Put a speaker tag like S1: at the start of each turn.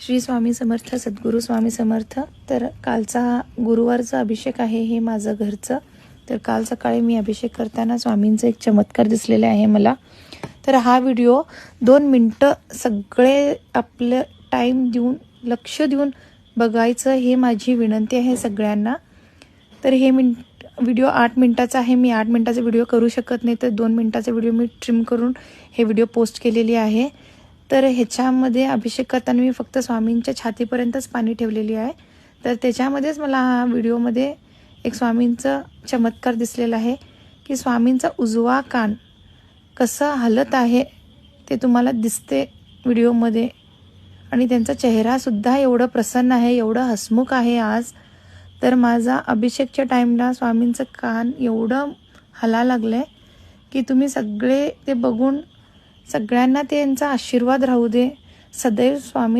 S1: श्री स्वामी समर्थ, सद्गुरू स्वामी समर्थ। तर कालचा गुरुवारचा अभिषेक आहे, हे माझं घरचं। तर काल सकाळी मी अभिषेक करताना स्वामींचा एक चमत्कार दिसलेला आहे मला। तर हा व्हिडिओ 2 मिनटं सगळे आपलं टाईम देऊन, लक्ष देऊन बघायचं, हे माझी विनंती आहे सगळ्यांना। तर हे व्हिडिओ 8 मिनिटाचा आहे। मी 8 मिनिटाचा व्हिडिओ करू शकत नाही, तर 2 मिनिटाचा व्हिडिओ मी ट्रिम करून हे व्हिडिओ पोस्ट केलेली आहे। तर ह्याच्यामध्ये अभिषेक करताना मी फक्त स्वामींच्या छातीपर्यंतच पाणी ठेवलेली आहे। तर त्याच्यामध्येच मला हा व्हिडिओमध्ये एक स्वामींचं चमत्कार दिसलेला आहे की स्वामींचा उजवा कान कसं हलत आहे ते तुम्हाला दिसते व्हिडिओमध्ये। आणि त्यांचा चेहरासुद्धा एवढं प्रसन्न आहे, एवढं हसमुख आहे आज। तर माझा अभिषेकच्या टाईमला स्वामींचं कान एवढं हला लागलं की तुम्ही सगळे ते बघून सगळ्यांना त्यांचा आशीर्वाद राहू दे। सदैव स्वामी